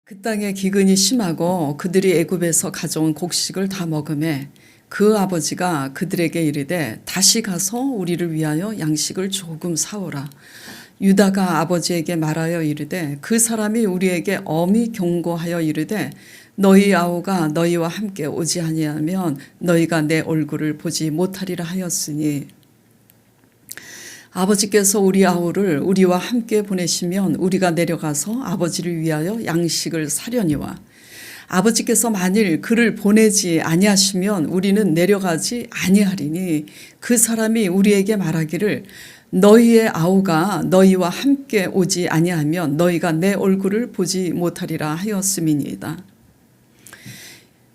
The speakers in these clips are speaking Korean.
그 땅에 기근이 심하고 그들이 애굽에서 가져온 곡식을 다 먹음에 그 아버지가 그들에게 이르되 다시 가서 우리를 위하여 양식을 조금 사오라. 유다가 아버지에게 말하여 이르되 그 사람이 우리에게 엄히 경고하여 이르되 너희 아우가 너희와 함께 오지 아니하면 너희가 내 얼굴을 보지 못하리라 하였으니 아버지께서 우리 아우를 우리와 함께 보내시면 우리가 내려가서 아버지를 위하여 양식을 사려니와 아버지께서 만일 그를 보내지 아니하시면 우리는 내려가지 아니하리니 그 사람이 우리에게 말하기를 너희의 아우가 너희와 함께 오지 아니하면 너희가 내 얼굴을 보지 못하리라 하였음이니이다.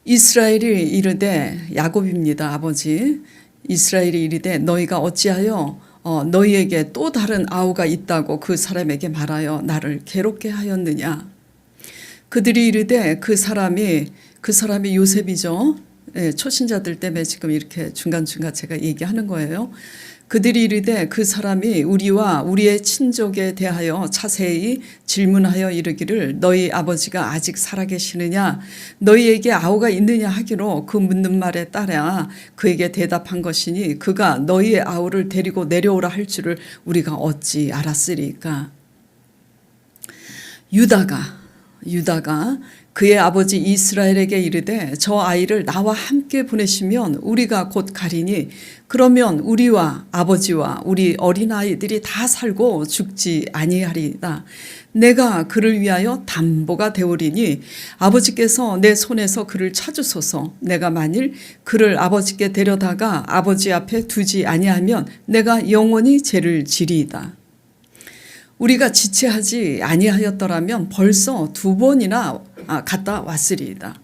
이스라엘이 이르되 야곱입니다. 아버지 이스라엘이 이르되 너희가 어찌하여 너희에게 또 다른 아우가 있다고 그 사람에게 말하여 나를 괴롭게 하였느냐. 그들이 이르되 그 사람이 요셉이죠. 예, 초신자들 때문에 지금 이렇게 중간중간 제가 얘기하는 거예요. 그들이 이르되 그 사람이 우리와 우리의 친족에 대하여 자세히 질문하여 이르기를 너희 아버지가 아직 살아계시느냐 너희에게 아우가 있느냐 하기로 그 묻는 말에 따라 그에게 대답한 것이니 그가 너희의 아우를 데리고 내려오라 할 줄을 우리가 어찌 알았으리까. 유다가 그의 아버지 이스라엘에게 이르되 저 아이를 나와 함께 보내시면 우리가 곧 가리니 그러면 우리와 아버지와 우리 어린아이들이 다 살고 죽지 아니하리이다. 내가 그를 위하여 담보가 되오리니 아버지께서 내 손에서 그를 찾으소서. 내가 만일 그를 아버지께 데려다가 아버지 앞에 두지 아니하면 내가 영원히 죄를 지리이다. 우리가 지체하지 아니하였더라면 벌써 2번이나 갔다 왔으리이다.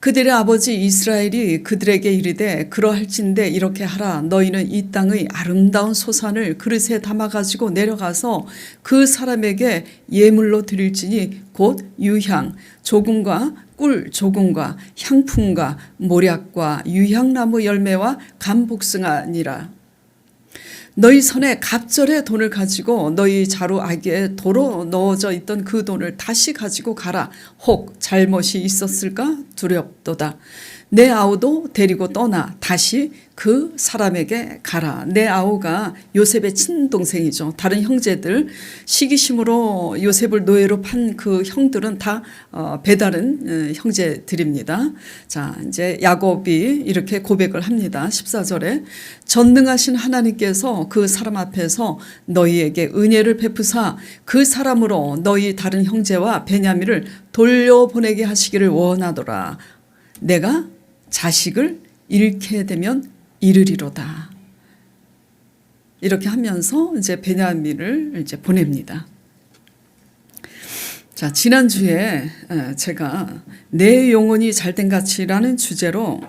그들의 아버지 이스라엘이 그들에게 이르되 그러할진대 이렇게 하라. 너희는 이 땅의 아름다운 소산을 그릇에 담아가지고 내려가서 그 사람에게 예물로 드릴지니 곧 유향 조금과 꿀 조금과 향품과 모략과 유향나무 열매와 감복숭아니라. 너희 손에 갑절의 돈을 가지고 너희 자루아기에 도로 넣어져 있던 그 돈을 다시 가지고 가라. 혹 잘못이 있었을까 두렵도다. 내 아우도 데리고 떠나 다시 그 사람에게 가라. 내 아우가 요셉의 친동생이죠. 다른 형제들 시기심으로 요셉을 노예로 판 그 형들은 다 배다른 형제들입니다. 자, 이제 야곱이 이렇게 고백을 합니다. 14절에 전능하신 하나님께서 그 사람 앞에서 너희에게 은혜를 베푸사 그 사람으로 너희 다른 형제와 베냐민을 돌려보내게 하시기를 원하더라. 내가 자식을 잃게 되면 이르리로다. 이렇게 하면서 이제 베냐민을 이제 보냅니다. 자, 지난주에 제가 내 영혼이 잘된 같이라는 주제로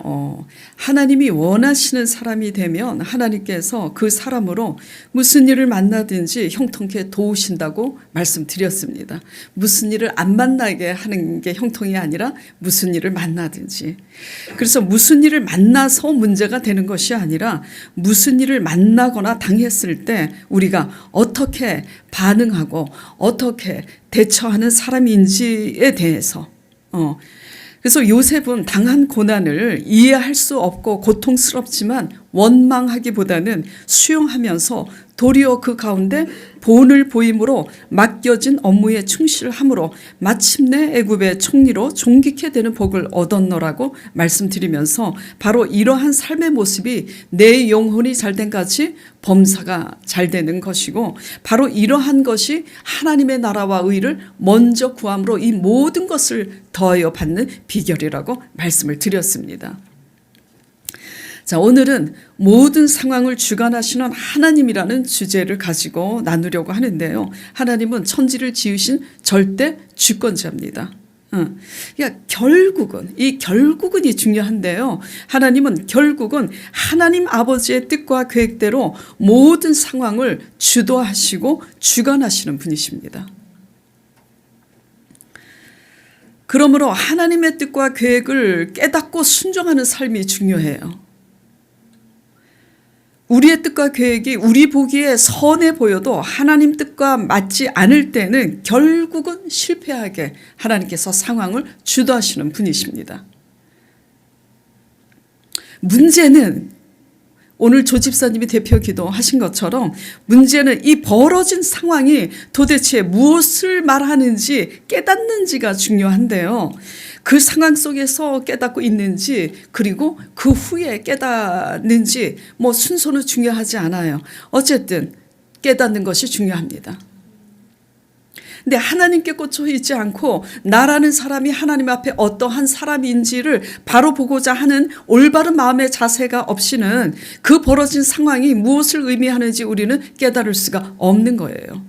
하나님이 원하시는 사람이 되면 하나님께서 그 사람으로 무슨 일을 만나든지 형통케 도우신다고 말씀드렸습니다. 무슨 일을 안 만나게 하는 게 형통이 아니라 무슨 일을 만나든지. 그래서 무슨 일을 만나서 문제가 되는 것이 아니라 무슨 일을 만나거나 당했을 때 우리가 어떻게 반응하고 어떻게 대처하는 사람인지에 대해서 그래서 요셉은 당한 고난을 이해할 수 없고 고통스럽지만 원망하기보다는 수용하면서 도리어 그 가운데 본을 보임으로 맡겨진 업무에 충실함으로 마침내 애굽의 총리로 존귀케 되는 복을 얻었노라고 말씀드리면서 바로 이러한 삶의 모습이 내 영혼이 잘된 같이 범사가 잘 되는 것이고 바로 이러한 것이 하나님의 나라와 의를 먼저 구함으로 이 모든 것을 더하여 받는 비결이라고 말씀을 드렸습니다. 자, 오늘은 모든 상황을 주관하시는 하나님이라는 주제를 가지고 나누려고 하는데요. 하나님은 천지를 지으신 절대 주권자입니다. 그러니까 결국은이 중요한데요. 하나님은 결국은 하나님 아버지의 뜻과 계획대로 모든 상황을 주도하시고 주관하시는 분이십니다. 그러므로 하나님의 뜻과 계획을 깨닫고 순종하는 삶이 중요해요. 우리의 뜻과 계획이 우리 보기에 선해 보여도 하나님 뜻과 맞지 않을 때는 결국은 실패하게 하나님께서 상황을 주도하시는 분이십니다. 문제는 오늘 조 집사님이 대표 기도하신 것처럼 문제는 이 벌어진 상황이 도대체 무엇을 말하는지 깨닫는지가 중요한데요. 그 상황 속에서 깨닫고 있는지 그리고 그 후에 깨닫는지 순서는 중요하지 않아요. 어쨌든 깨닫는 것이 중요합니다. 근데 하나님께 꽂혀 있지 않고 나라는 사람이 하나님 앞에 어떠한 사람인지를 바로 보고자 하는 올바른 마음의 자세가 없이는 그 벌어진 상황이 무엇을 의미하는지 우리는 깨달을 수가 없는 거예요.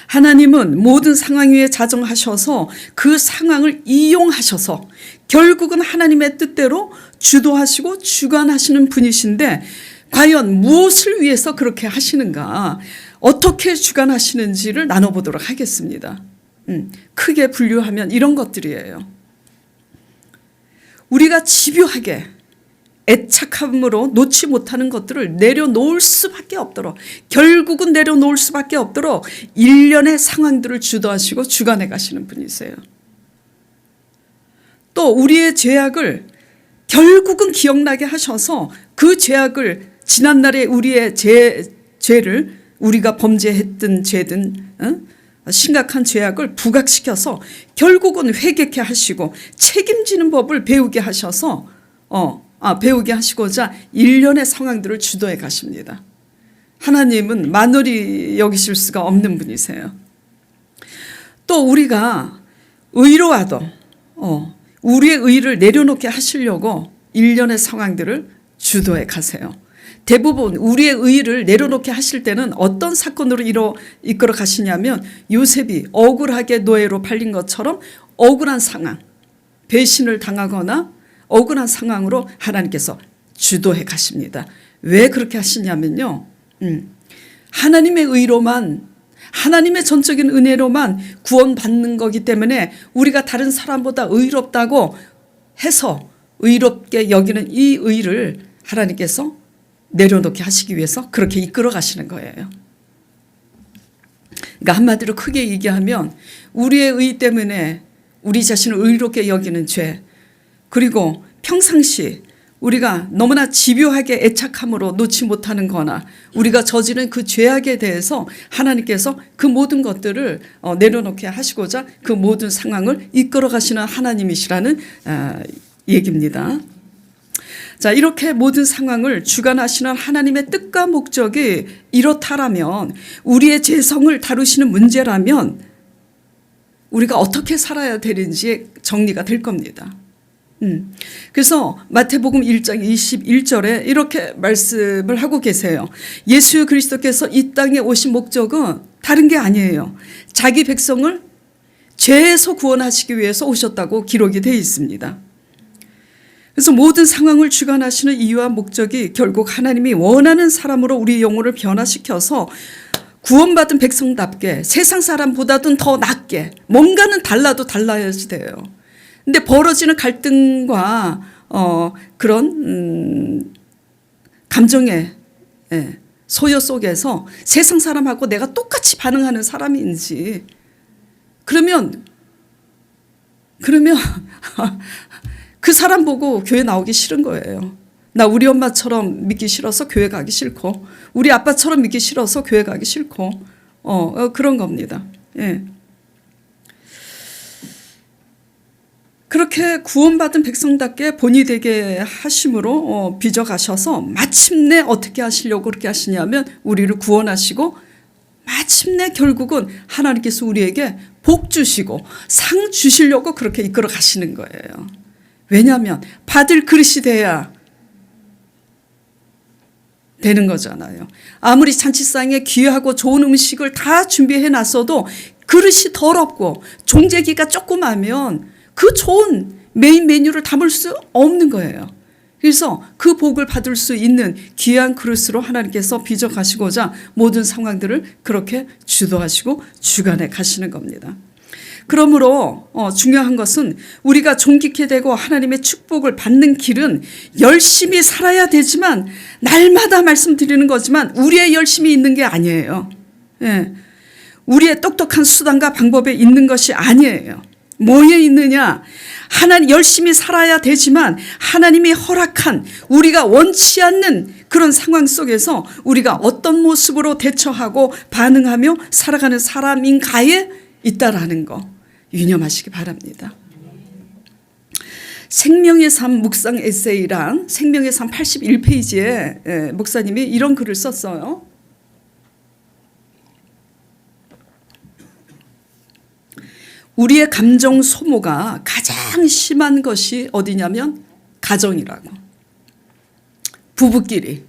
하나님은 모든 상황 위에 자정하셔서 그 상황을 이용하셔서 결국은 하나님의 뜻대로 주도하시고 주관하시는 분이신데 과연 무엇을 위해서 그렇게 하시는가, 어떻게 주관하시는지를 나눠보도록 하겠습니다. 크게 분류하면 이런 것들이에요. 우리가 집요하게 애착함으로 놓지 못하는 것들을 내려놓을 수밖에 없도록, 결국은 내려놓을 수밖에 없도록 일련의 상황들을 주도하시고 주관해 가시는 분이세요. 또 우리의 죄악을 결국은 기억나게 하셔서 그 죄악을 지난날에 우리의 죄를 우리가 범죄했던 죄든 심각한 죄악을 부각시켜서 결국은 회개케 하시고 책임지는 법을 배우게 하셔서 배우게 하시고자 일련의 상황들을 주도해 가십니다. 하나님은 만월히 여기실 수가 없는 분이세요. 또 우리가 의로와도 우리의 의를 내려놓게 하시려고 일련의 상황들을 주도해 가세요. 대부분 우리의 의를 내려놓게 하실 때는 어떤 사건으로 이끌어 가시냐면 요셉이 억울하게 노예로 팔린 것처럼 억울한 상황, 배신을 당하거나 억울한 상황으로 하나님께서 주도해 가십니다. 왜 그렇게 하시냐면요. 하나님의 의로만, 하나님의 전적인 은혜로만 구원받는 거기 때문에 우리가 다른 사람보다 의롭다고 해서 의롭게 여기는 이 의를 하나님께서 내려놓게 하시기 위해서 그렇게 이끌어 가시는 거예요. 그러니까 한마디로 크게 얘기하면 우리의 의 때문에 우리 자신을 의롭게 여기는 죄, 그리고 평상시 우리가 너무나 집요하게 애착함으로 놓지 못하는 거나 우리가 저지른 그 죄악에 대해서 하나님께서 그 모든 것들을 내려놓게 하시고자 그 모든 상황을 이끌어 가시는 하나님이시라는 얘기입니다. 자, 이렇게 모든 상황을 주관하시는 하나님의 뜻과 목적이 이렇다라면, 우리의 죄성을 다루시는 문제라면 우리가 어떻게 살아야 되는지 정리가 될 겁니다. 그래서 마태복음 1장 21절에 이렇게 말씀을 하고 계세요. 예수 그리스도께서 이 땅에 오신 목적은 다른 게 아니에요. 자기 백성을 죄에서 구원하시기 위해서 오셨다고 기록이 되어 있습니다. 그래서 모든 상황을 주관하시는 이유와 목적이 결국 하나님이 원하는 사람으로 우리 영혼을 변화시켜서 구원받은 백성답게 세상 사람보다도 더 낫게, 뭔가는 달라도 달라야지 돼요. 근데 벌어지는 갈등과 그런 감정의 소요 속에서 세상 사람하고 내가 똑같이 반응하는 사람인지, 그러면 그 사람 보고 교회 나오기 싫은 거예요. 나 우리 엄마처럼 믿기 싫어서 교회 가기 싫고, 우리 아빠처럼 믿기 싫어서 교회 가기 싫고, 그런 겁니다. 예. 그렇게 구원받은 백성답게 본이 되게 하심으로 빚어가셔서 마침내 어떻게 하시려고 그렇게 하시냐면 우리를 구원하시고 마침내 결국은 하나님께서 우리에게 복 주시고 상 주시려고 그렇게 이끌어 가시는 거예요. 왜냐하면 받을 그릇이 돼야 되는 거잖아요. 아무리 잔치상에 귀하고 좋은 음식을 다 준비해 놨어도 그릇이 더럽고 종재기가 조그마면 그 좋은 메인 메뉴를 담을 수 없는 거예요. 그래서 그 복을 받을 수 있는 귀한 그릇으로 하나님께서 빚어 가시고자 모든 상황들을 그렇게 주도하시고 주관해 가시는 겁니다. 그러므로 중요한 것은 우리가 존귀케 되고 하나님의 축복을 받는 길은 열심히 살아야 되지만, 날마다 말씀드리는 거지만 우리의 열심이 있는 게 아니에요. 예. 우리의 똑똑한 수단과 방법에 있는 것이 아니에요. 뭐에 있느냐? 하나님 열심히 살아야 되지만 하나님이 허락한, 우리가 원치 않는 그런 상황 속에서 우리가 어떤 모습으로 대처하고 반응하며 살아가는 사람인가에 있다라는 거 유념하시기 바랍니다. 생명의 삶 묵상 에세이랑 생명의 삶 81페이지에 목사님이 이런 글을 썼어요. 우리의 감정 소모가 가장 심한 것이 어디냐면 가정이라고. 부부끼리,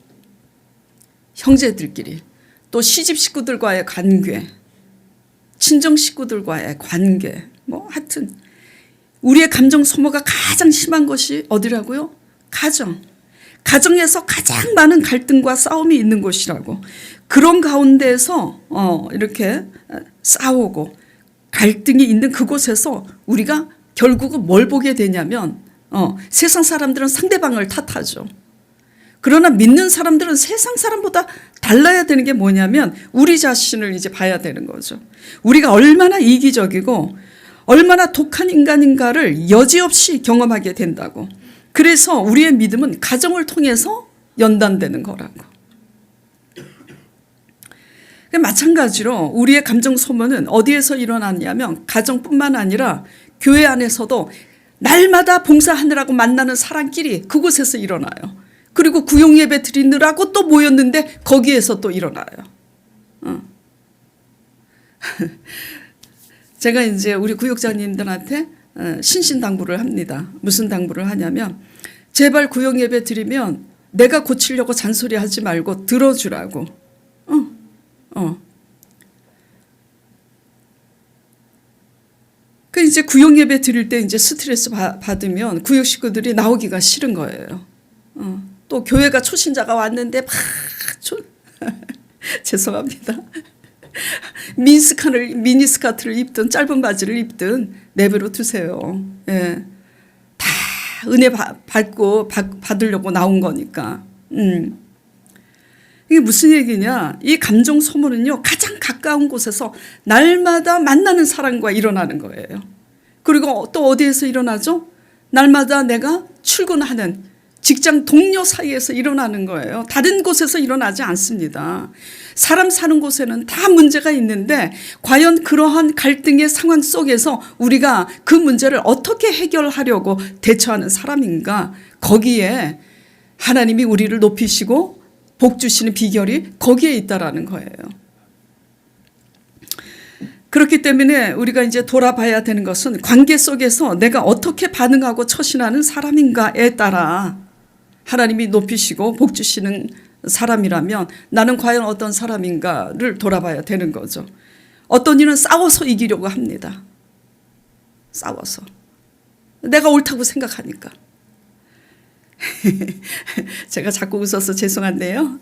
형제들끼리, 또 시집 식구들과의 관계, 친정 식구들과의 관계, 하여튼 우리의 감정 소모가 가장 심한 것이 어디라고요? 가정. 가정에서 가장 많은 갈등과 싸움이 있는 곳이라고. 그런 가운데에서 이렇게 싸우고 갈등이 있는 그곳에서 우리가 결국은 뭘 보게 되냐면 세상 사람들은 상대방을 탓하죠. 그러나 믿는 사람들은 세상 사람보다 달라야 되는 게 뭐냐면 우리 자신을 이제 봐야 되는 거죠. 우리가 얼마나 이기적이고 얼마나 독한 인간인가를 여지없이 경험하게 된다고. 그래서 우리의 믿음은 가정을 통해서 연단되는 거라고. 마찬가지로 우리의 감정 소모는 어디에서 일어났냐면 가정뿐만 아니라 교회 안에서도 날마다 봉사하느라고 만나는 사람끼리 그곳에서 일어나요. 그리고 구용예배 드리느라고 또 모였는데 거기에서 또 일어나요. 제가 이제 우리 구역장님들한테 신신당부를 합니다. 무슨 당부를 하냐면 제발 구용예배 드리면 내가 고치려고 잔소리하지 말고 들어주라고. 그 이제 구역 예배 드릴 때 이제 스트레스 받으면 구역 식구들이 나오기가 싫은 거예요. 또 교회가 초신자가 왔는데 막 죄송합니다. 미니스커트를 입든 짧은 바지를 입든 내버려 두세요. 예. 다 은혜 받으려고 나온 거니까. 이게 무슨 얘기냐? 이 감정 소모는요, 가장 가까운 곳에서 날마다 만나는 사람과 일어나는 거예요. 그리고 또 어디에서 일어나죠? 날마다 내가 출근하는 직장 동료 사이에서 일어나는 거예요. 다른 곳에서 일어나지 않습니다. 사람 사는 곳에는 다 문제가 있는데 과연 그러한 갈등의 상황 속에서 우리가 그 문제를 어떻게 해결하려고 대처하는 사람인가? 거기에 하나님이 우리를 높이시고 복 주시는 비결이 거기에 있다라는 거예요. 그렇기 때문에 우리가 이제 돌아봐야 되는 것은 관계 속에서 내가 어떻게 반응하고 처신하는 사람인가에 따라 하나님이 높이시고 복 주시는 사람이라면 나는 과연 어떤 사람인가를 돌아봐야 되는 거죠. 어떤 이는 싸워서 이기려고 합니다. 싸워서. 내가 옳다고 생각하니까. 제가 자꾸 웃어서 죄송한데요.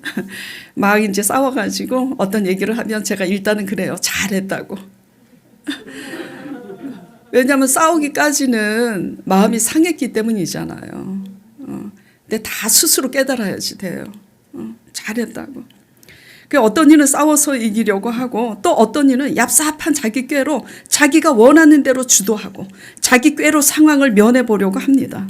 막 이제 싸워가지고 어떤 얘기를 하면 제가 일단은 그래요. 잘했다고. 왜냐하면 싸우기까지는 마음이 상했기 때문이잖아요. 근데 다 스스로 깨달아야지 돼요. 잘했다고. 어떤 이는 싸워서 이기려고 하고 또 어떤 이는 얍삽한 자기 꾀로 자기가 원하는 대로 주도하고 자기 꾀로 상황을 면해보려고 합니다.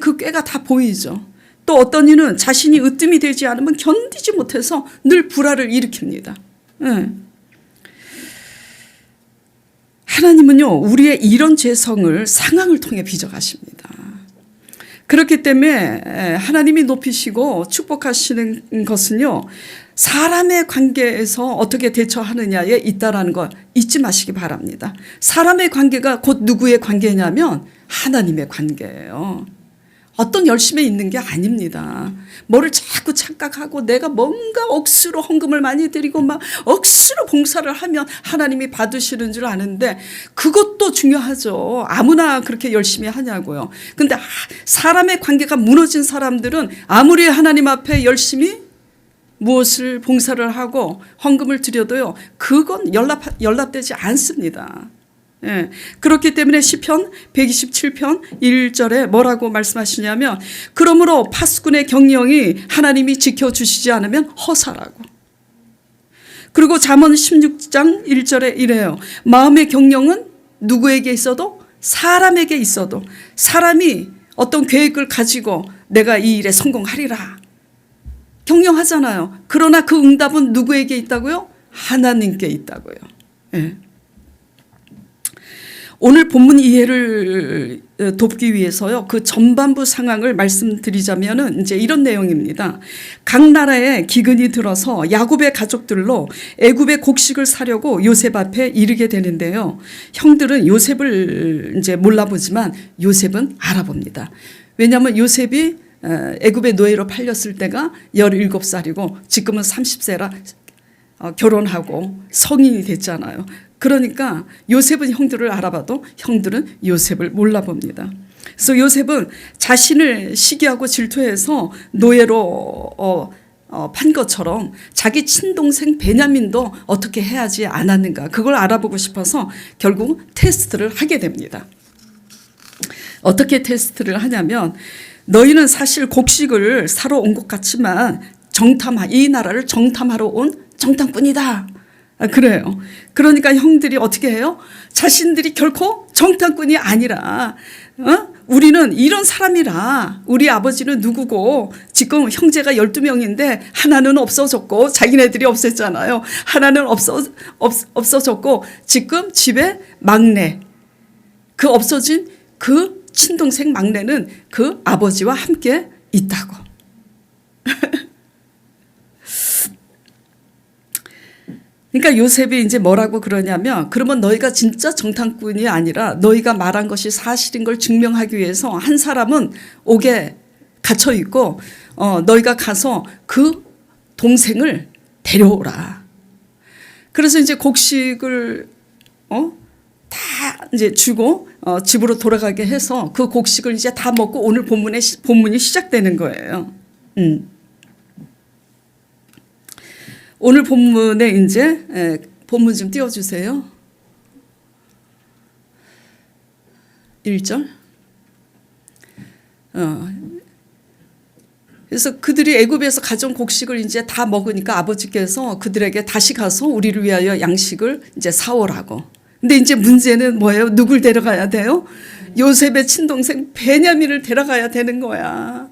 그 꾀가 다 보이죠. 또 어떤 이는 자신이 으뜸이 되지 않으면 견디지 못해서 늘 불화를 일으킵니다. 네. 하나님은요, 우리의 이런 죄성을 상황을 통해 빚어가십니다. 그렇기 때문에 하나님이 높이시고 축복하시는 것은요, 사람의 관계에서 어떻게 대처하느냐에 있다라는 거 잊지 마시기 바랍니다. 사람의 관계가 곧 누구의 관계냐면 하나님의 관계예요. 어떤 열심에 있는 게 아닙니다. 뭐를 자꾸 착각하고 내가 뭔가 억수로 헌금을 많이 드리고 막 억수로 봉사를 하면 하나님이 받으시는 줄 아는데 그것도 중요하죠. 아무나 그렇게 열심히 하냐고요. 근데 사람의 관계가 무너진 사람들은 아무리 하나님 앞에 열심히 무엇을 봉사를 하고 헌금을 드려도요, 그건 연락되지 않습니다. 예. 그렇기 때문에 시편 127편 1절에 뭐라고 말씀하시냐면 그러므로 파수꾼의 경영이 하나님이 지켜주시지 않으면 허사라고. 그리고 잠언 16장 1절에 이래요. 마음의 경영은 누구에게 있어도 사람에게 있어도 사람이 어떤 계획을 가지고 내가 이 일에 성공하리라 경영하잖아요. 그러나 그 응답은 누구에게 있다고요? 하나님께 있다고요. 예. 오늘 본문 이해를 돕기 위해서요. 그 전반부 상황을 말씀드리자면은 이제 이런 내용입니다. 각 나라에 기근이 들어서 야곱의 가족들로 애굽의 곡식을 사려고 요셉 앞에 이르게 되는데요. 형들은 요셉을 이제 몰라보지만 요셉은 알아봅니다. 왜냐하면 요셉이 애굽의 노예로 팔렸을 때가 17살이고 지금은 30세라 결혼하고 성인이 됐잖아요. 그러니까 요셉은 형들을 알아봐도 형들은 요셉을 몰라봅니다. 그래서 요셉은 자신을 시기하고 질투해서 노예로 판 것처럼 자기 친동생 베냐민도 어떻게 해야지 않았는가 그걸 알아보고 싶어서 결국 테스트를 하게 됩니다. 어떻게 테스트를 하냐면 너희는 사실 곡식을 사러 온 것 같지만 이 나라를 정탐하러 온 정탐꾼이다. 그래요. 그러니까 형들이 어떻게 해요? 자신들이 결코 정탐꾼이 아니라 우리는 이런 사람이라 우리 아버지는 누구고 지금 형제가 12명인데 하나는 없어졌고 자기네들이 없앴잖아요. 하나는 없어졌고 지금 집에 막내 그 없어진 그 친동생 막내는 그 아버지와 함께 있다고. 그러니까 요셉이 이제 뭐라고 그러냐면 그러면 너희가 진짜 정탐꾼이 아니라 너희가 말한 것이 사실인 걸 증명하기 위해서 한 사람은 옥에 갇혀 있고 너희가 가서 그 동생을 데려오라. 그래서 이제 곡식을 다 이제 주고 집으로 돌아가게 해서 그 곡식을 이제 다 먹고 오늘 본문이 시작되는 거예요. 오늘 본문에 이제 본문 좀 띄워주세요. 1절. 그래서 그들이 애굽에서 가져온 곡식을 이제 다 먹으니까 아버지께서 그들에게 다시 가서 우리를 위하여 양식을 이제 사오라고. 근데 이제 문제는 뭐예요? 누굴 데려가야 돼요? 요셉의 친동생 베냐민을 데려가야 되는 거야.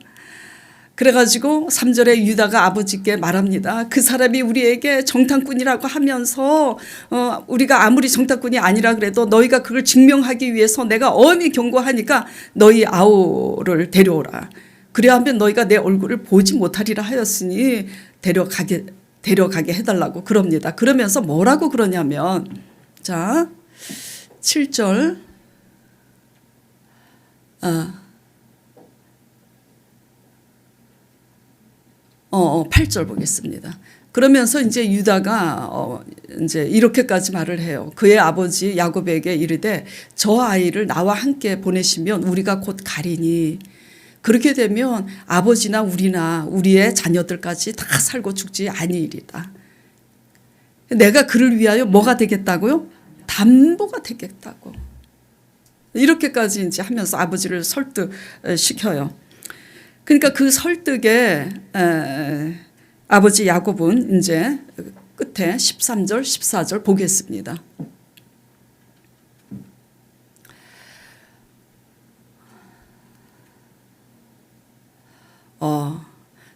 그래가지고 3절에 유다가 아버지께 말합니다. 그 사람이 우리에게 정탐꾼이라고 하면서 우리가 아무리 정탐꾼이 아니라 그래도 너희가 그걸 증명하기 위해서 내가 엄히 경고하니까 너희 아우를 데려오라. 그래야 하면 너희가 내 얼굴을 보지 못하리라 하였으니 데려가게 해달라고 그럽니다. 그러면서 뭐라고 그러냐면 자 7절 8절 보겠습니다. 그러면서 이제 유다가 이제 이렇게까지 말을 해요. 그의 아버지 야곱에게 이르되 저 아이를 나와 함께 보내시면 우리가 곧 가리니 그렇게 되면 아버지나 우리나 우리의 자녀들까지 다 살고 죽지 아니리라. 내가 그를 위하여 뭐가 되겠다고요? 담보가 되겠다고. 이렇게까지 이제 하면서 아버지를 설득시켜요. 그러니까 그 설득에 아버지 야곱은 이제 끝에 13절, 14절 보겠습니다.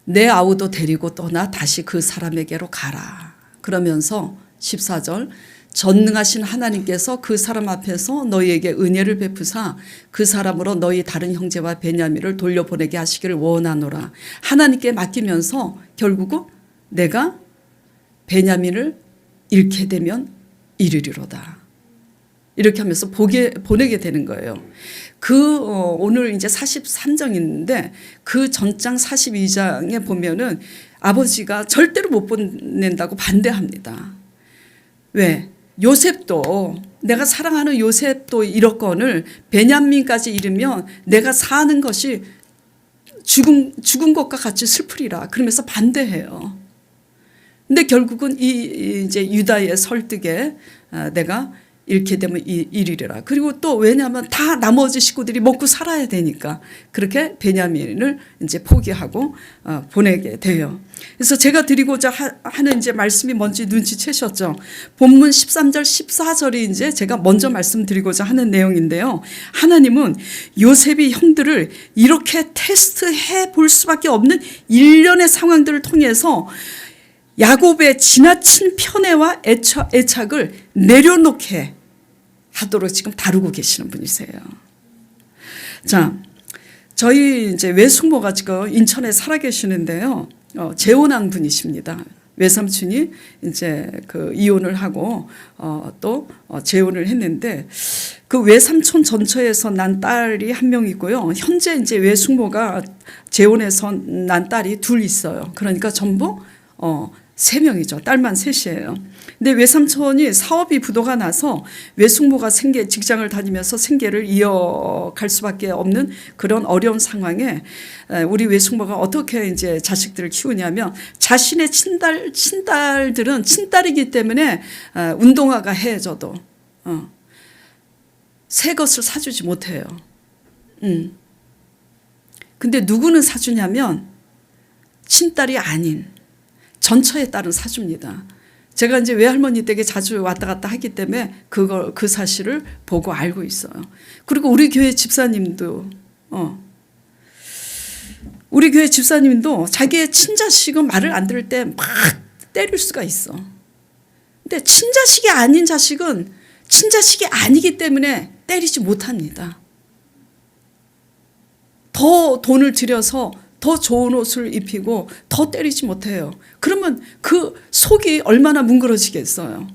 내 아우도 데리고 떠나 다시 그 사람에게로 가라. 그러면서 14절 전능하신 하나님께서 그 사람 앞에서 너희에게 은혜를 베푸사 그 사람으로 너희 다른 형제와 베냐민을 돌려보내게 하시기를 원하노라. 하나님께 맡기면서 결국은 내가 베냐민을 잃게 되면 이르리로다. 이렇게 하면서 보내게 되는 거예요. 오늘 이제 43장인데 그 전장 42장에 보면은 아버지가 절대로 못 보낸다고 반대합니다. 왜? 요셉도 내가 사랑하는 요셉도 잃었건을 베냐민까지 잃으면 내가 사는 것이 죽은 것과 같이 슬프리라. 그러면서 반대해요. 근데 결국은 이제 유다의 설득에 내가 잃게 되면 잃으리라. 그리고 또 왜냐하면 다 나머지 식구들이 먹고 살아야 되니까 그렇게 베냐민을 이제 포기하고 보내게 돼요. 그래서 제가 드리고자 하는 이제 말씀이 뭔지 눈치채셨죠? 본문 13절 14절이 이제 제가 먼저 말씀드리고자 하는 내용인데요. 하나님은 요셉이 형들을 이렇게 테스트해 볼 수밖에 없는 일련의 상황들을 통해서 야곱의 지나친 편애와 애착을 내려놓게 하도록 지금 다루고 계시는 분이세요. 자, 저희 이제 외숙모가 지금 인천에 살아 계시는데요. 재혼한 분이십니다. 외삼촌이 이제 그 이혼을 하고 또 재혼을 했는데 그 외삼촌 전처에서 난 딸이 한 명 있고요. 현재 이제 외숙모가 재혼해서 난 딸이 둘 있어요. 그러니까 전부 3명이죠. 딸만 셋이에요. 근데 외삼촌이 사업이 부도가 나서 외숙모가 직장을 다니면서 생계를 이어갈 수밖에 없는 그런 어려운 상황에 우리 외숙모가 어떻게 이제 자식들을 키우냐면 자신의 친딸들은 친딸이기 때문에 운동화가 해줘도 새 것을 사주지 못해요. 근데 누구는 사주냐면 친딸이 아닌 전처의 딸은 사줍니다. 제가 이제 외할머니 댁에 자주 왔다 갔다 하기 때문에 그 사실을 보고 알고 있어요. 그리고 우리 교회 집사님도 자기의 친자식은 말을 안 들을 때 막 때릴 수가 있어. 근데 친자식이 아닌 자식은 친자식이 아니기 때문에 때리지 못합니다. 더 돈을 들여서 더 좋은 옷을 입히고 더 때리지 못해요. 그러면 그 속이 얼마나 뭉그러지겠어요.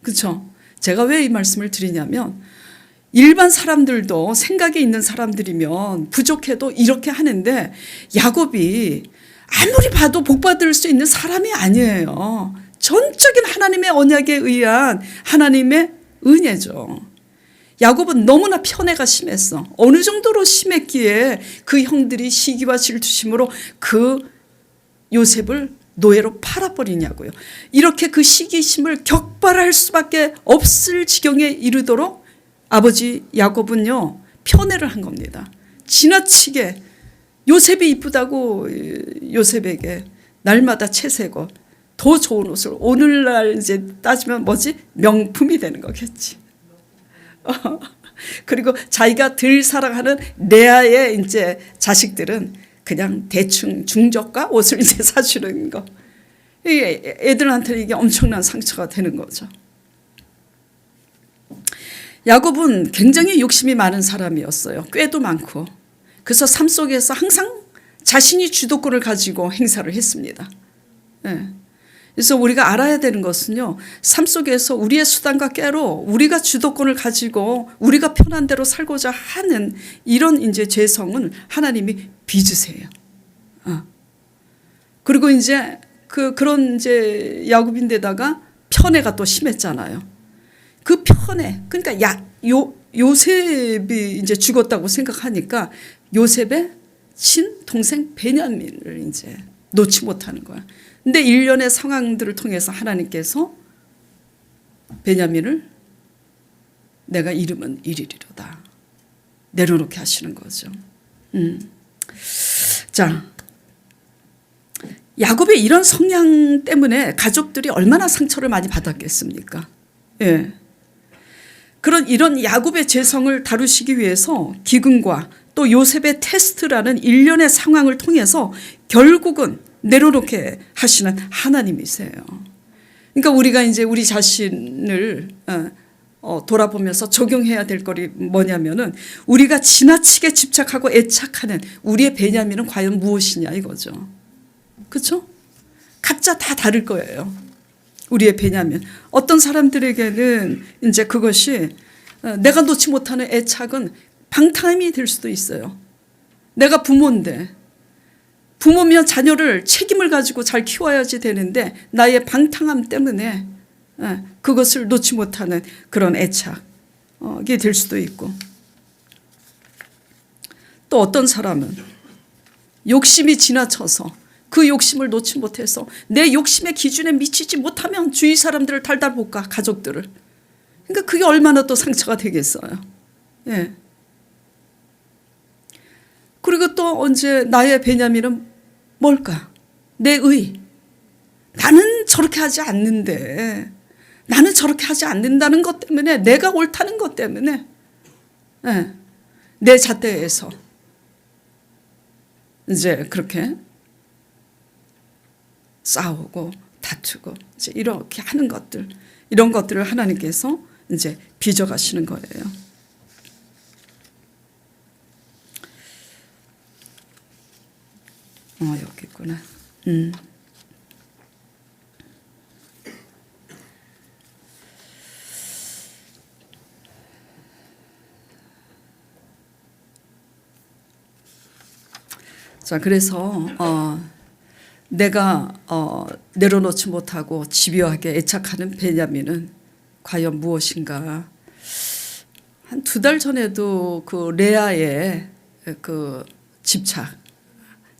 그렇죠? 제가 왜 이 말씀을 드리냐면 일반 사람들도 생각이 있는 사람들이면 부족해도 이렇게 하는데 야곱이 아무리 봐도 복받을 수 있는 사람이 아니에요. 전적인 하나님의 언약에 의한 하나님의 은혜죠. 야곱은 너무나 편애가 심했어. 어느 정도로 심했기에 그 형들이 시기와 질투심으로 그 요셉을 노예로 팔아버리냐고요. 이렇게 그 시기심을 격발할 수밖에 없을 지경에 이르도록 아버지 야곱은요 편애를 한 겁니다. 지나치게 요셉이 이쁘다고 요셉에게 날마다 채세고 더 좋은 옷을 오늘날 이제 따지면 뭐지? 명품이 되는 거겠지. 그리고 자기가 덜 사랑하는 레아의 이제 자식들은 그냥 대충 중저가 옷을 이제 사주는 거. 이게 애들한테는 이게 엄청난 상처가 되는 거죠. 야곱은 굉장히 욕심이 많은 사람이었어요. 꾀도 많고. 그래서 삶 속에서 항상 자신이 주도권을 가지고 행사를 했습니다. 네. 그래서 우리가 알아야 되는 것은요, 삶 속에서 우리의 수단과 꾀로 우리가 주도권을 가지고 우리가 편한 대로 살고자 하는 이런 이제 죄성은 하나님이 빚으세요. 그리고 이제 그런 이제 야곱인데다가 편애가 또 심했잖아요. 그 편애, 그러니까 요셉이 이제 죽었다고 생각하니까 요셉의 친동생 베냐민을 이제 놓지 못하는 거야. 근데 일련의 상황들을 통해서 하나님께서 베냐민을 내가 잃으면 잃으리로다 내려놓게 하시는 거죠. 자, 야곱의 이런 성향 때문에 가족들이 얼마나 상처를 많이 받았겠습니까? 예. 이런 야곱의 죄성을 다루시기 위해서 기근과 또 요셉의 테스트라는 일련의 상황을 통해서 결국은 내려놓게 하시는 하나님이세요. 그러니까 우리가 이제 우리 자신을 돌아보면서 적용해야 될 거리 뭐냐면은 우리가 지나치게 집착하고 애착하는 우리의 베냐민은 과연 무엇이냐 이거죠. 그렇죠? 각자 다 다를 거예요. 우리의 베냐민. 어떤 사람들에게는 이제 그것이 내가 놓지 못하는 애착은 방탕함이 될 수도 있어요. 내가 부모인데 부모면 자녀를 책임을 가지고 잘 키워야지 되는데 나의 방탕함 때문에 그것을 놓지 못하는 그런 애착이 될 수도 있고, 또 어떤 사람은 욕심이 지나쳐서 그 욕심을 놓지 못해서 내 욕심의 기준에 미치지 못하면 주위 사람들을 달달 볶아, 가족들을. 그러니까 그게 얼마나 또 상처가 되겠어요. 예. 그리고 또 언제 나의 베냐민은 뭘까? 내 의. 나는 저렇게 하지 않는데, 나는 저렇게 하지 않는다는 것 때문에, 내가 옳다는 것 때문에, 예. 내 잣대에서 이제 그렇게 싸우고 다투고 이제 이렇게 하는 것들, 이런 것들을 하나님께서 이제 빚어가시는 거예요. 여기 있구나. 자, 그래서 내가 내려놓지 못하고 집요하게 애착하는 베냐민은 과연 무엇인가? 한 2달 전에도 그 레아의 그 집착,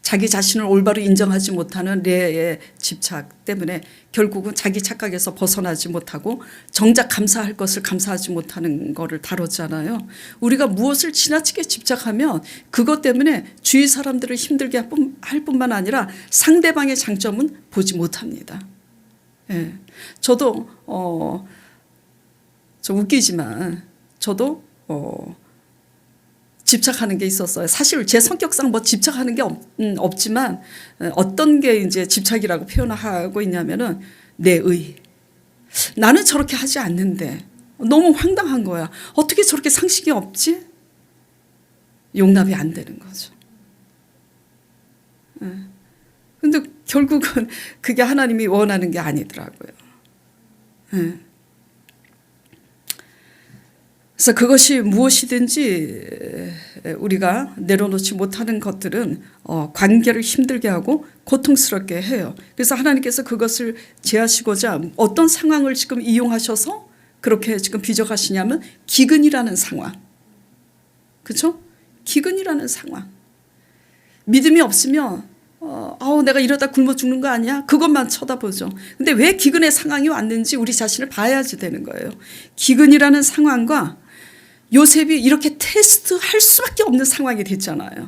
자기 자신을 올바로 인정하지 못하는 레아의 집착 때문에 결국은 자기 착각에서 벗어나지 못하고 정작 감사할 것을 감사하지 못하는 거를 다뤘잖아요. 우리가 무엇을 지나치게 집착하면 그것 때문에 주위 사람들을 힘들게 할 뿐만 아니라 상대방의 장점은 보지 못합니다. 예. 저도 좀 웃기지만 저도 집착하는 게 있었어요. 사실 제 성격상 뭐 집착하는 게 없지만 어떤 게 이제 집착이라고 표현하고 있냐면은 내 의. 나는 저렇게 하지 않는데 너무 황당한 거야. 어떻게 저렇게 상식이 없지? 용납이 안 되는 거죠. 근데 결국은 그게 하나님이 원하는 게 아니더라고요. 그래서 그것이 무엇이든지 우리가 내려놓지 못하는 것들은 관계를 힘들게 하고 고통스럽게 해요. 그래서 하나님께서 그것을 제하시고자 어떤 상황을 지금 이용하셔서 그렇게 지금 빚어가시냐면 기근이라는 상황. 그렇죠? 기근이라는 상황. 믿음이 없으면 내가 이러다 굶어 죽는 거 아니야? 그것만 쳐다보죠. 근데 왜 기근의 상황이 왔는지 우리 자신을 봐야지 되는 거예요. 기근이라는 상황과 요셉이 이렇게 테스트할 수밖에 없는 상황이 됐잖아요.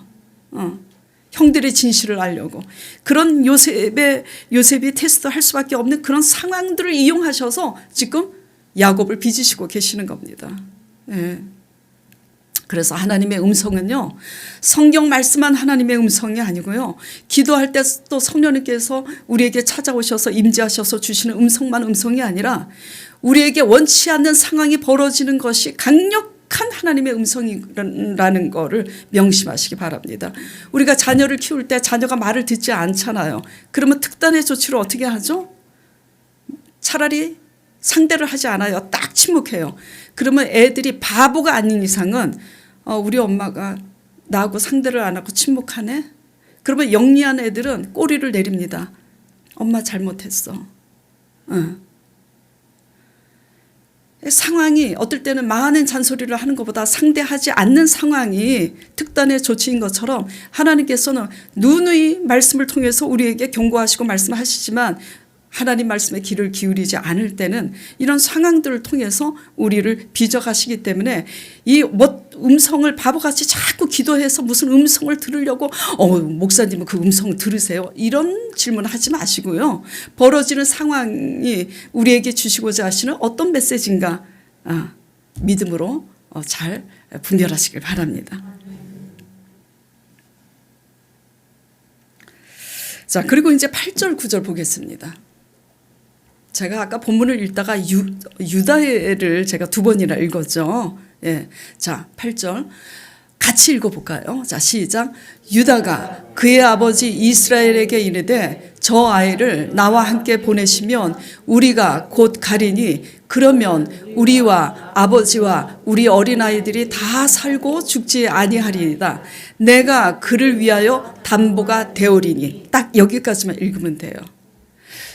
형들의 진실을 알려고. 그런 요셉이 테스트할 수밖에 없는 그런 상황들을 이용하셔서 지금 야곱을 빚으시고 계시는 겁니다. 예. 그래서 하나님의 음성은요, 성경 말씀한 하나님의 음성이 아니고요, 기도할 때 또 성령님께서 우리에게 찾아오셔서 임재하셔서 주시는 음성만 음성이 아니라 우리에게 원치 않는 상황이 벌어지는 것이 강력한 하나님의 음성이라는 거를 명심하시기 바랍니다. 우리가 자녀를 키울 때 자녀가 말을 듣지 않잖아요. 그러면 특단의 조치를 어떻게 하죠? 차라리 상대를 하지 않아요. 딱 침묵해요. 그러면 애들이 바보가 아닌 이상은 우리 엄마가 나하고 상대를 안 하고 침묵하네? 그러면 영리한 애들은 꼬리를 내립니다. 엄마 잘못했어. 상황이 어떨 때는 많은 잔소리를 하는 것보다 상대하지 않는 상황이 특단의 조치인 것처럼 하나님께서는 누누이 말씀을 통해서 우리에게 경고하시고 말씀하시지만 하나님 말씀에 귀를 기울이지 않을 때는 이런 상황들을 통해서 우리를 빚어가시기 때문에 이 음성을 바보같이 자꾸 기도해서 무슨 음성을 들으려고 목사님은 그 음성을 들으세요? 이런 질문 하지 마시고요. 벌어지는 상황이 우리에게 주시고자 하시는 어떤 메시지인가 믿음으로 잘 분별하시길 바랍니다. 자, 그리고 이제 8절 9절 보겠습니다. 제가 아까 본문을 읽다가 유다를 제가 2번이나 읽었죠. 예. 자, 8절. 같이 읽어볼까요? 자, 시작. 유다가 그의 아버지 이스라엘에게 이르되 저 아이를 나와 함께 보내시면 우리가 곧 가리니 그러면 우리와 아버지와 우리 어린아이들이 다 살고 죽지 아니하리이다. 내가 그를 위하여 담보가 되오리니. 딱 여기까지만 읽으면 돼요.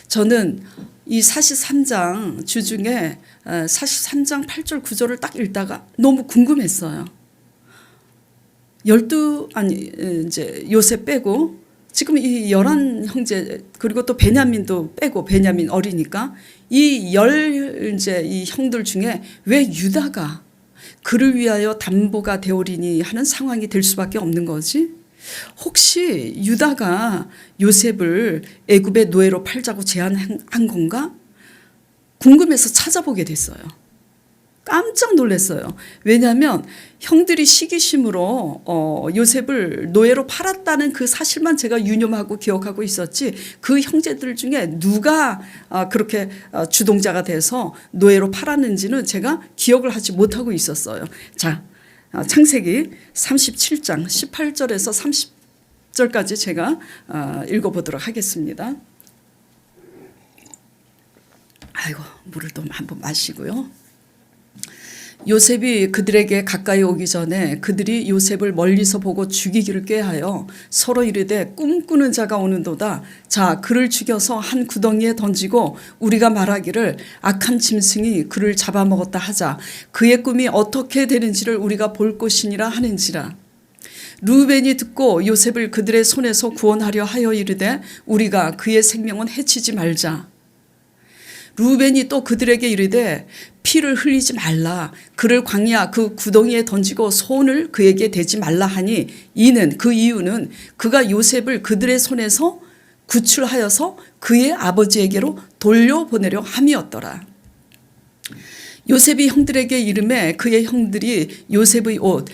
저는 이 43장 주중에 43장 8절 9절을 딱 읽다가 너무 궁금했어요. 이제 요셉 빼고 지금 이 11형제 그리고 또 베냐민도 빼고 베냐민 어리니까 이 이제 이 형들 중에 왜 유다가 그를 위하여 담보가 되오리니 하는 상황이 될 수밖에 없는 거지? 혹시 유다가 요셉을 애굽의 노예로 팔자고 제안한 건가? 궁금해서 찾아보게 됐어요. 깜짝 놀랐어요. 왜냐하면 형들이 시기심으로 요셉을 노예로 팔았다는 그 사실만 제가 유념하고 기억하고 있었지, 그 형제들 중에 누가 그렇게 주동자가 돼서 노예로 팔았는지는 제가 기억을 하지 못하고 있었어요. 자, 창세기 37장 18절에서 30절까지 제가 읽어보도록 하겠습니다. 아이고, 물을 또 한번 마시고요. 요셉이 그들에게 가까이 오기 전에 그들이 요셉을 멀리서 보고 죽이기를 꾀하여 서로 이르되 꿈꾸는 자가 오는도다. 자, 그를 죽여서 한 구덩이에 던지고 우리가 말하기를 악한 짐승이 그를 잡아먹었다 하자. 그의 꿈이 어떻게 되는지를 우리가 볼 것이니라 하는지라. 루벤이 듣고 요셉을 그들의 손에서 구원하려 하여 이르되 우리가 그의 생명은 해치지 말자. 루벤이 또 그들에게 이르되 피를 흘리지 말라. 그를 광야 그 구덩이에 던지고 손을 그에게 대지 말라 하니 그 이유는 그가 요셉을 그들의 손에서 구출하여서 그의 아버지에게로 돌려보내려 함이었더라. 요셉이 형들에게 이르매 그의 형들이 요셉의 옷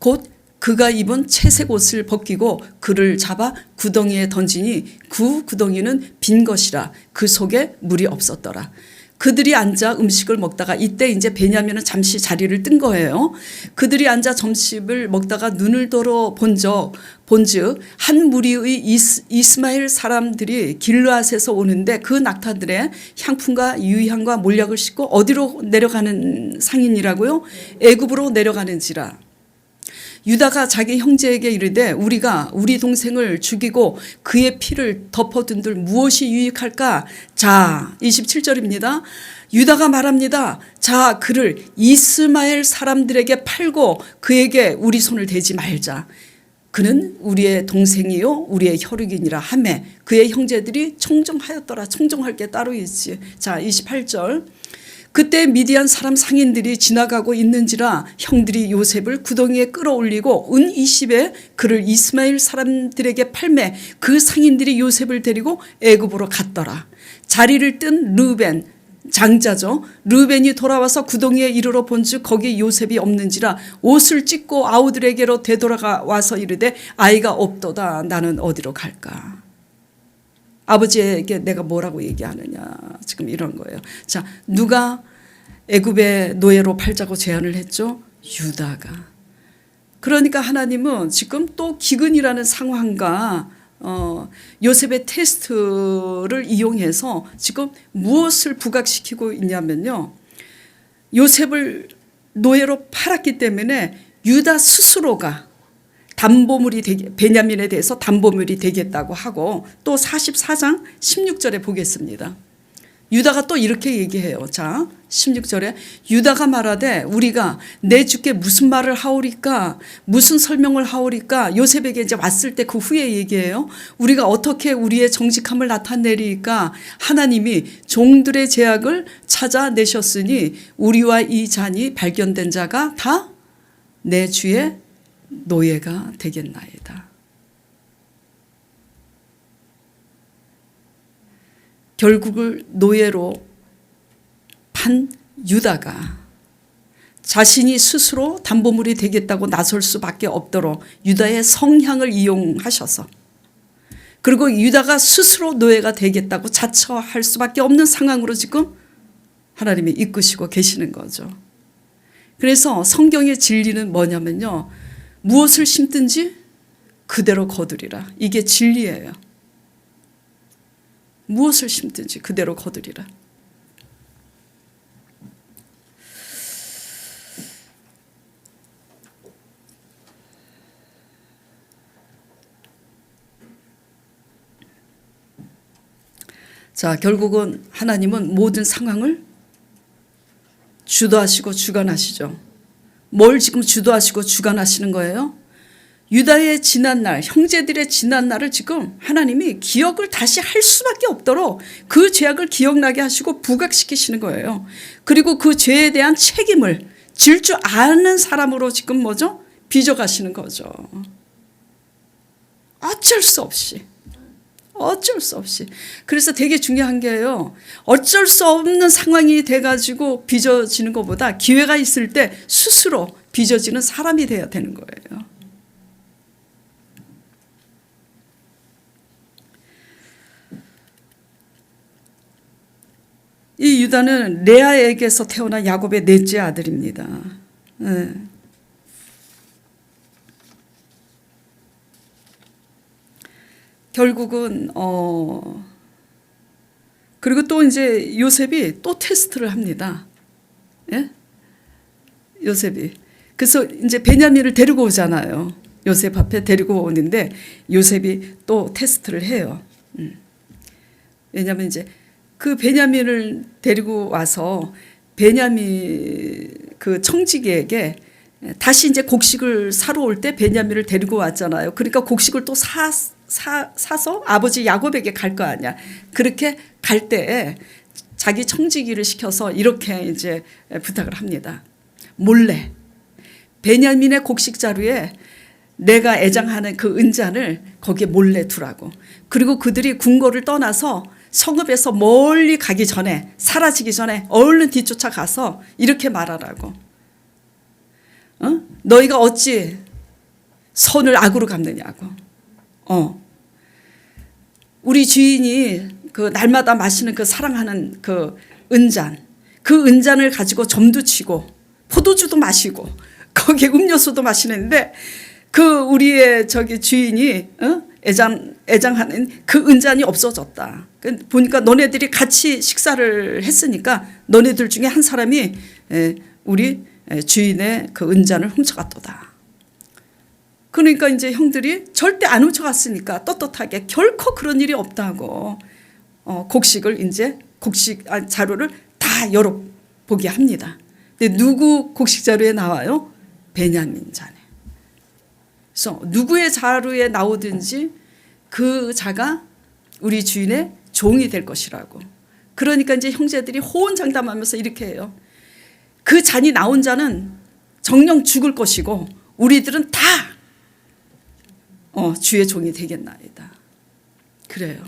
곧 그가 입은 채색 옷을 벗기고 그를 잡아 구덩이에 던지니 그 구덩이는 빈 것이라. 그 속에 물이 없었더라. 그들이 앉아 음식을 먹다가 이때 이제 베냐민은 잠시 자리를 뜬 거예요. 그들이 앉아 점심을 먹다가 눈을 들어 본즉 한 무리의 이스마엘 사람들이 길르앗에서 오는데 그 낙타들의 향품과 유향과 몰약을 싣고 어디로 내려가는 상인이라고요? 애굽으로 내려가는지라. 유다가 자기 형제에게 이르되 우리가 우리 동생을 죽이고 그의 피를 덮어둔들 무엇이 유익할까? 자, 27절입니다. 유다가 말합니다. 자, 그를 이스마엘 사람들에게 팔고 그에게 우리 손을 대지 말자. 그는 우리의 동생이요 우리의 혈육이니라 하매 그의 형제들이 청정하였더라. 청정할 게 따로 있지. 자, 28절. 그때 미디안 사람 상인들이 지나가고 있는지라 형들이 요셉을 구덩이에 끌어올리고 은 20에 그를 이스마엘 사람들에게 팔매 그 상인들이 요셉을 데리고 애굽으로 갔더라. 자리를 뜬 르벤 장자죠. 르벤이 돌아와서 구덩이에 이르러 본즉 거기 요셉이 없는지라 옷을 찢고 아우들에게로 되돌아가 와서 이르되 아이가 없도다. 나는 어디로 갈까? 아버지에게 내가 뭐라고 얘기하느냐, 지금 이런 거예요. 자, 누가 애굽의 노예로 팔자고 제안을 했죠? 유다가. 그러니까 하나님은 지금 또 기근이라는 상황과 요셉의 테스트를 이용해서 지금 무엇을 부각시키고 있냐면요, 요셉을 노예로 팔았기 때문에 유다 스스로가 담보물이 베냐민에 대해서 담보물이 되겠다고 하고, 또 44장 16절에 보겠습니다. 유다가 또 이렇게 얘기해요. 자, 16절에 유다가 말하되 우리가 내 주께 무슨 말을 하오리까? 무슨 설명을 하오리까? 요셉에게 이제 왔을 때 그 후에 얘기해요. 우리가 어떻게 우리의 정직함을 나타내리까? 하나님이 종들의 제약을 찾아내셨으니 우리와 이 잔이 발견된 자가 다 내 주의 노예가 되겠나이다. 결국을 노예로 판 유다가 자신이 스스로 담보물이 되겠다고 나설 수밖에 없도록 유다의 성향을 이용하셔서, 그리고 유다가 스스로 노예가 되겠다고 자처할 수밖에 없는 상황으로 지금 하나님이 이끄시고 계시는 거죠. 그래서 성경의 진리는 뭐냐면요, 무엇을 심든지 그대로 거두리라. 이게 진리예요. 무엇을 심든지 그대로 거두리라. 자, 결국은 하나님은 모든 상황을 주도하시고 주관하시죠. 뭘 지금 주도하시고 주관하시는 거예요? 유다의 지난 날, 형제들의 지난 날을 지금 하나님이 기억을 다시 할 수밖에 없도록 그 죄악을 기억나게 하시고 부각시키시는 거예요. 그리고 그 죄에 대한 책임을 질 줄 아는 사람으로 지금 뭐죠? 빚어가시는 거죠. 어쩔 수 없이. 어쩔 수 없이. 그래서 되게 중요한 게요. 어쩔 수 없는 상황이 돼가지고 빚어지는 것보다 기회가 있을 때 스스로 빚어지는 사람이 돼야 되는 거예요. 이 유다는 레아에게서 태어난 야곱의 넷째 아들입니다. 네. 결국은 그리고 또 이제 요셉이 또 테스트를 합니다. 예? 요셉이. 그래서 이제 베냐민을 데리고 오잖아요. 요셉 앞에 데리고 오는데 요셉이 또 테스트를 해요. 왜냐하면 이제 그 베냐민을 데리고 와서 베냐민 그 청지기에게 다시 이제 곡식을 사러 올 때 베냐민을 데리고 왔잖아요. 그러니까 곡식을 또 사서 아버지 야곱에게 갈 거 아니야. 그렇게 갈 때 자기 청지기를 시켜서 이렇게 이제 부탁을 합니다. 몰래 베냐민의 곡식 자루에 내가 애장하는 그 은잔을 거기에 몰래 두라고. 그리고 그들이 궁궐을 떠나서 성읍에서 멀리 가기 전에, 사라지기 전에 얼른 뒤쫓아 가서 이렇게 말하라고. 너희가 어찌 선을 악으로 갚느냐고. 우리 주인이 그 날마다 마시는 그 사랑하는 그 은잔, 그 은잔을 가지고 점도 치고 포도주도 마시고 거기에 음료수도 마시는데 그 우리의 저기 주인이 애장하는 그 은잔이 없어졌다. 보니까 너네들이 같이 식사를 했으니까 너네들 중에 한 사람이 우리 주인의 그 은잔을 훔쳐갔도다. 그러니까 이제 형들이 절대 안 훔쳐갔으니까 떳떳하게 결코 그런 일이 없다고 곡식을 이제 자루를 다 열어보게 합니다. 근데 누구 곡식 자루에 나와요? 베냐민 자네. 그래서 누구의 자루에 나오든지 그 자가 우리 주인의 종이 될 것이라고. 그러니까 이제 형제들이 호언장담하면서 이렇게 해요. 그 잔이 나온 자는 정령 죽을 것이고 우리들은 다 주의 종이 되겠나이다. 그래요.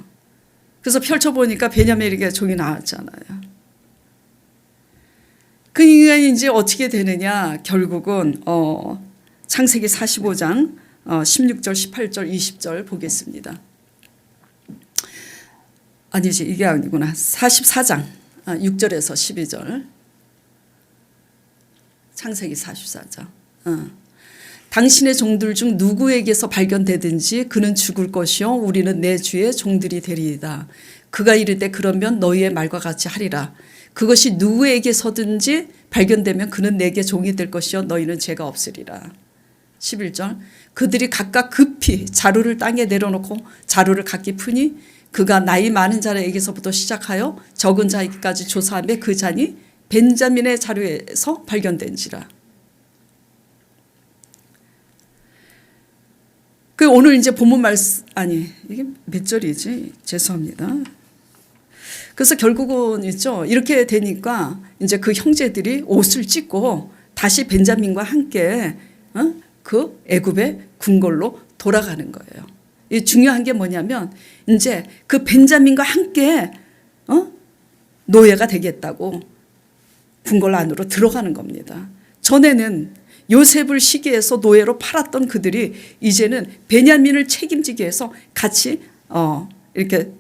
그래서 펼쳐보니까 베냐민에게 종이 나왔잖아요. 그 인간이 이제 어떻게 되느냐. 결국은 창세기 45장 16절, 18절, 20절 보겠습니다. 아니지, 이게 아니구나. 44장 6절에서 12절. 창세기 44장. 당신의 종들 중 누구에게서 발견되든지 그는 죽을 것이요 우리는 내 주의 종들이 되리이다. 그가 이르되 그러면 너희의 말과 같이 하리라. 그것이 누구에게서든지 발견되면 그는 내게 종이 될 것이요 너희는 죄가 없으리라. 11절. 그들이 각각 급히 자루를 땅에 내려놓고 자루를 각기 푸니 그가 나이 많은 자에게서부터 시작하여 적은 자에게까지 조사하며 그 잔이 벤자민의 자루에서 발견된지라. 그 오늘 이제 본문 말씀 아니 이게 몇 절이지? 죄송합니다. 그래서 결국은 있죠. 이렇게 되니까 이제 그 형제들이 옷을 찢고 다시 벤자민과 함께 그 애굽의 궁궐로 돌아가는 거예요. 이 중요한 게 뭐냐면 이제 그 벤자민과 함께 노예가 되겠다고 궁궐 안으로 들어가는 겁니다. 전에는 요셉을 시기해서 노예로 팔았던 그들이 이제는 베냐민을 책임지기 위해서 같이 이렇게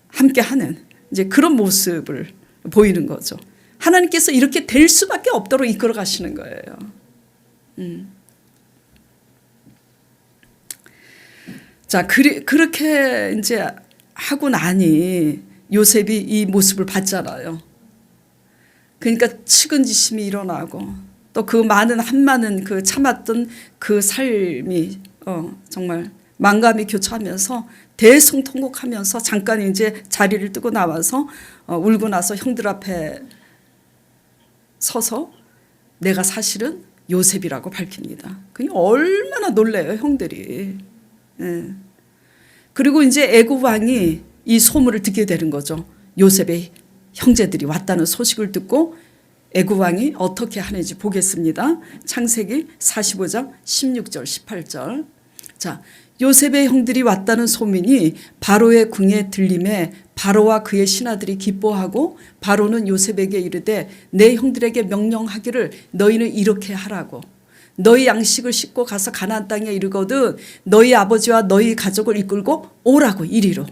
함께하는 이제 그런 모습을 보이는 거죠. 하나님께서 이렇게 될 수밖에 없도록 이끌어 가시는 거예요. 자, 그렇게 이제 하고 나니 요셉이 이 모습을 봤잖아요. 그러니까 측은지심이 일어나고 또 그 한많은 그 참았던 그 삶이 정말 만감이 교차하면서 대성통곡하면서 잠깐 이제 자리를 뜨고 나와서 울고 나서 형들 앞에 서서 내가 사실은 요셉이라고 밝힙니다. 그게 얼마나 놀래요, 형들이. 예. 그리고 이제 애굽 왕이 이 소문을 듣게 되는 거죠. 요셉의 형제들이 왔다는 소식을 듣고 애굽 왕이 어떻게 하는지 보겠습니다. 창세기 45장 16절 18절. 자, 요셉의 형들이 왔다는 소문이 바로의 궁에 들림에 바로와 그의 신하들이 기뻐하고 바로는 요셉에게 이르되 내 형들에게 명령하기를 너희는 이렇게 하라고. 너희 양식을 싣고 가서 가나안 땅에 이르거든 너희 아버지와 너희 가족을 이끌고 오라고 이리로.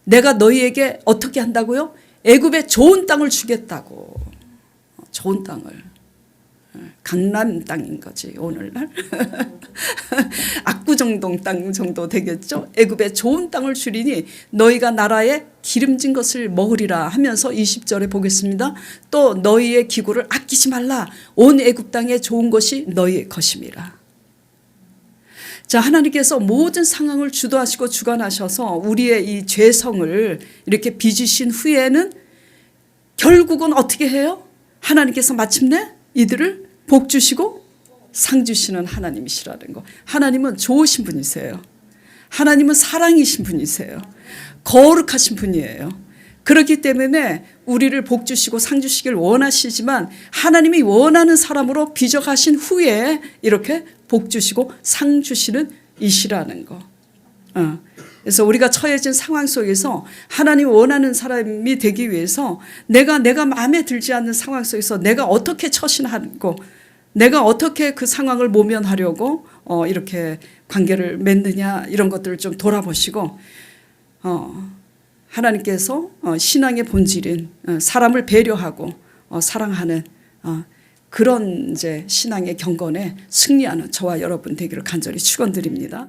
내가 너희에게 어떻게 한다고요? 애굽에 좋은 땅을 주겠다고. 좋은 땅을. 강남 땅인 거지 오늘날. 압구정동 땅 정도 되겠죠. 애굽에 좋은 땅을 주리니 너희가 나라에 기름진 것을 먹으리라 하면서 20절에 보겠습니다. 또 너희의 기구를 아끼지 말라. 온 애굽 땅에 좋은 것이 너희의 것임이라. 자, 하나님께서 모든 상황을 주도하시고 주관하셔서 우리의 이 죄성을 이렇게 빚으신 후에는 결국은 어떻게 해요? 하나님께서 마침내 이들을 복 주시고 상 주시는 하나님이시라는 거. 하나님은 좋으신 분이세요. 하나님은 사랑이신 분이세요. 거룩하신 분이에요. 그렇기 때문에 우리를 복 주시고 상 주시길 원하시지만 하나님이 원하는 사람으로 빚어가신 후에 이렇게 복 주시고 상 주시는 이시라는 거. 그래서 우리가 처해진 상황 속에서 하나님 원하는 사람이 되기 위해서 내가 마음에 들지 않는 상황 속에서 내가 어떻게 처신하고 내가 어떻게 그 상황을 모면하려고 이렇게 관계를 맺느냐 이런 것들을 좀 돌아보시고 하나님께서 신앙의 본질인 사람을 배려하고 사랑하는 그런 이제 신앙의 경건에 승리하는 저와 여러분 되기를 간절히 축원드립니다.